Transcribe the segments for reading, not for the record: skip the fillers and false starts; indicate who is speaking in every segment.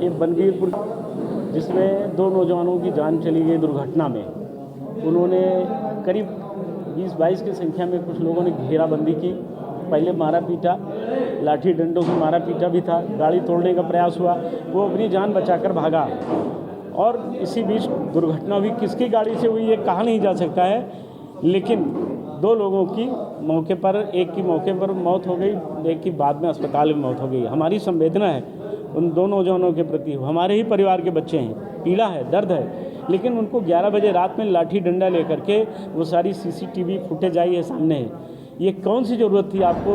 Speaker 1: ये बनवीरपुर जिसमें 2 नौजवानों की जान चली गई दुर्घटना में। उन्होंने करीब 20-22 की संख्या में कुछ लोगों ने घेराबंदी की, पहले मारा पीटा, लाठी डंडों से मारा पीटा भी था, गाड़ी तोड़ने का प्रयास हुआ, वो अपनी जान बचाकर भागा। और इसी बीच दुर्घटना हुई, किसकी गाड़ी से हुई ये कहा नहीं जा सकता है, लेकिन 2 लोगों की मौके पर, एक की मौके पर मौत हो गई, एक की बाद में अस्पताल में मौत हो गई। हमारी संवेदना है उन 2 नौजवानों के प्रति, हमारे ही परिवार के बच्चे हैं, पीड़ा है, दर्द है, लेकिन उनको 11 बजे रात में लाठी डंडा लेकर के वो सारी CCTV फुटेज आई है सामने है। ये कौन सी ज़रूरत थी आपको?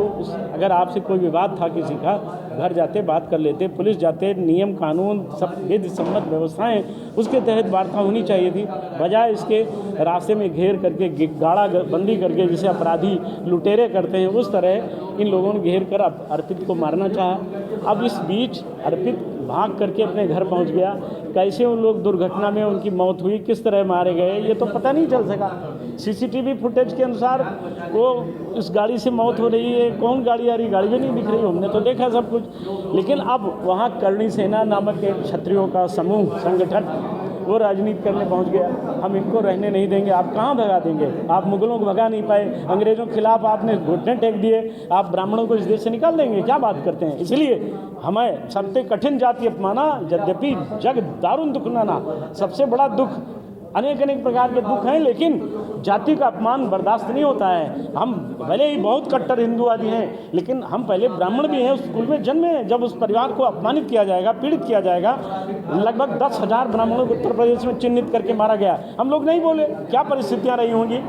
Speaker 1: अगर आपसे कोई विवाद था किसी का, घर जाते बात कर लेते, पुलिस जाते, नियम कानून सब विधि सम्मत व्यवस्थाएं उसके तहत वार्ता होनी चाहिए थी। बजाय इसके रास्ते में घेर करके गाड़ा बंदी करके जिसे अपराधी लुटेरे करते हैं, उस तरह इन लोगों ने घेर कर अर्पित को मारना चाहा। अब इस बीच अर्पित भाग करके अपने घर पहुंच गया। कैसे उन लोग दुर्घटना में उनकी मौत हुई, किस तरह मारे गए, ये तो पता नहीं चल सका। CCTV फुटेज के अनुसार वो इस गाड़ी से मौत हो रही है, कौन गाड़ी आ रही, गाड़ी भी नहीं दिख रही, हमने तो देखा सब कुछ। लेकिन अब वहाँ करणी सेना नामक एक क्षत्रियों का समूह संगठन वो राजनीति करने पहुंच गया। हम इनको रहने नहीं देंगे। आप कहाँ भगा देंगे? आप मुगलों को भगा नहीं पाए, अंग्रेज़ों के खिलाफ आपने घुटने टेक दिए, आप ब्राह्मणों को इस देश से निकाल देंगे? क्या बात करते हैं? इसलिए हमें सबसे कठिन जाति अपमाना, यद्यपि जग दारुण दुख नाना। सबसे बड़ा दुख, अनेक प्रकार के दुख हैं, लेकिन जाति का अपमान बर्दाश्त नहीं होता है। हम भले ही बहुत कट्टर हिंदूवादी हैं, लेकिन हम पहले ब्राह्मण भी हैं, उस कुल में जन्मे हैं। जब उस परिवार को अपमानित किया जाएगा, पीड़ित किया जाएगा, लगभग 10,000 ब्राह्मणों को उत्तर प्रदेश में चिन्हित करके मारा गया, हम लोग नहीं बोले? क्या परिस्थितियाँ रही होंगी?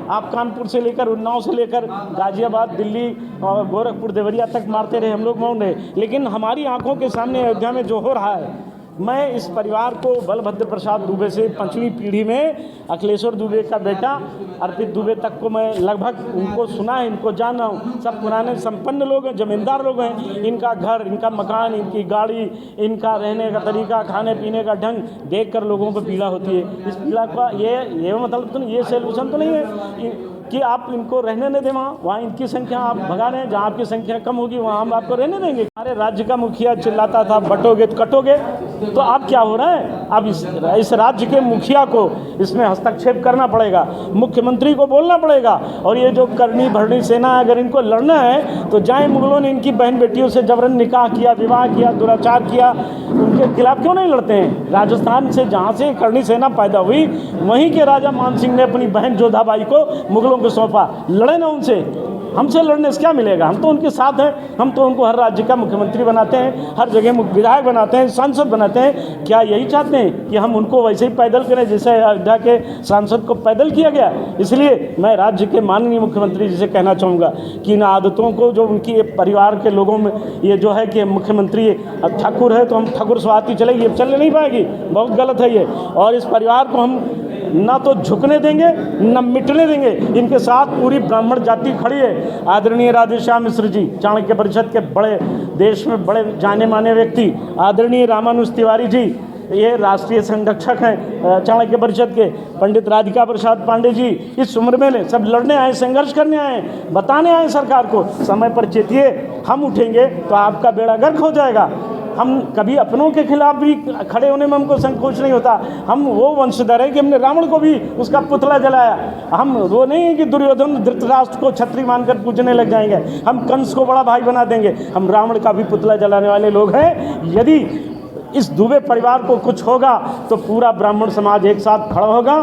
Speaker 1: आप कानपुर से लेकर, उन्नाव से लेकर गाजियाबाद, दिल्ली और गोरखपुर, देवरिया तक मारते रहे, हम लोग मौन रहे। लेकिन हमारी आंखों के सामने अयोध्या में जो हो रहा है, मैं इस परिवार को बलभद्र प्रसाद दुबे से 5वीं पीढ़ी में अखिलेश्वर दुबे का बेटा अर्पित दुबे तक को मैं लगभग उनको सुना है, इनको जान रहा हूँ। सब पुराने संपन्न लोग हैं, जमींदार लोग हैं। इनका घर, इनका मकान, इनकी गाड़ी, इनका रहने का तरीका, खाने पीने का ढंग देखकर लोगों को पीड़ा होती है। इस पीड़ा का ये मतलब तो नहीं, ये सोल्यूशन तो नहीं है कि आप इनको रहने नहीं दें। वहाँ इनकी संख्या आप भगा रहे हैं, जहाँ आपकी संख्या कम होगी वहाँ हम आपको रहने देंगे? हमारे राज्य का मुखिया चिल्लाता था बटोगे तो कटोगे, तो अब क्या हो रहा है? अब इस राज्य के मुखिया को इसमें हस्तक्षेप करना पड़ेगा, मुख्यमंत्री को बोलना पड़ेगा। और ये जो करनी भरनी सेना है, अगर इनको लड़ना है तो जाए, मुगलों ने इनकी बहन बेटियों से जबरन निकाह किया, विवाह किया, दुराचार किया, उनके खिलाफ क्यों नहीं लड़ते हैं? राजस्थान से जहाँ से करनी सेना पैदा हुई, वहीं के राजा मान सिंह ने अपनी बहन जोधाबाई को मुगलों को सौंपा। लड़े ना उनसे, हमसे लड़ने से क्या मिलेगा? हम तो उनके साथ हैं, हम तो उनको हर राज्य का मुख्यमंत्री बनाते हैं, हर जगह विधायक बनाते हैं, सांसद बनाते हैं। क्या यही चाहते हैं कि हम उनको वैसे ही पैदल करें जैसे अयोध्या के सांसद को पैदल किया गया? इसलिए मैं राज्य के माननीय मुख्यमंत्री जी से कहना चाहूँगा कि इन आदतों को, जो उनकी परिवार के लोगों में ये जो है कि मुख्यमंत्री अब ठाकुर है तो हम ठाकुर स्वाति चलेगी, अब चलने नहीं पाएगी, बहुत गलत है ये। और इस परिवार को हम ना तो झुकने देंगे न मिटने देंगे। इनके साथ पूरी ब्राह्मण जाति खड़ी है। आदरणीय राधेश्याम मिश्र जी, चाणक्य परिषद के बड़े, देश में बड़े जाने माने व्यक्ति, आदरणीय रामानुज तिवारी जी, ये राष्ट्रीय संरक्षक हैं चाणक्य परिषद के, पंडित राधिका प्रसाद पांडे जी, इस उम्र में सब लड़ने आए, संघर्ष करने आए, बताने आए सरकार को समय पर चेतिए, हम उठेंगे तो आपका बेड़ा गर्क हो जाएगा। हम कभी अपनों के खिलाफ भी खड़े होने में हमको संकोच नहीं होता। हम वो वंशधर हैं कि हमने रावण को भी उसका पुतला जलाया। हम वो नहीं है कि दुर्योधन धृतराष्ट्र को छत्री मानकर पूजने लग जाएंगे, हम कंस को बड़ा भाई बना देंगे। हम रावण का भी पुतला जलाने वाले लोग हैं। यदि इस दुबे परिवार को कुछ होगा तो पूरा ब्राह्मण समाज एक साथ खड़ा होगा,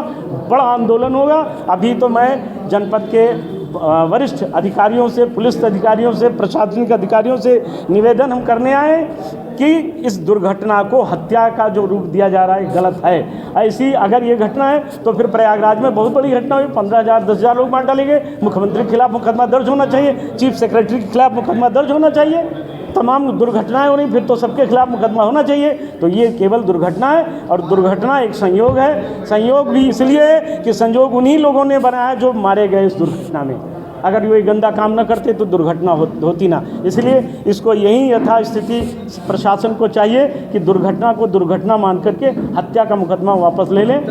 Speaker 1: बड़ा आंदोलन होगा। अभी तो मैं जनपद के वरिष्ठ अधिकारियों से, पुलिस अधिकारियों से, प्रशासनिक अधिकारियों से निवेदन हम करने आए कि इस दुर्घटना को हत्या का जो रूप दिया जा रहा है गलत है। ऐसी अगर ये घटना है तो फिर प्रयागराज में बहुत बड़ी घटना हुई, 15,000 10,000 लोग मार डाले गए। मुख्यमंत्री के खिलाफ मुकदमा दर्ज होना चाहिए, चीफ सेक्रेटरी के खिलाफ मुकदमा दर्ज होना चाहिए। तमाम दुर्घटनाएं हो रही, फिर तो सबके खिलाफ मुकदमा होना चाहिए। तो ये केवल दुर्घटना है, और दुर्घटना एक संयोग है। संयोग भी इसलिए है कि संयोग उन्हीं लोगों ने बनाया जो मारे गए इस दुर्घटना में। अगर ये गंदा काम न करते तो दुर्घटना होती ना। इसलिए इसको यही यथास्थिति प्रशासन को चाहिए कि दुर्घटना को दुर्घटना मान करके हत्या का मुकदमा वापस ले लें।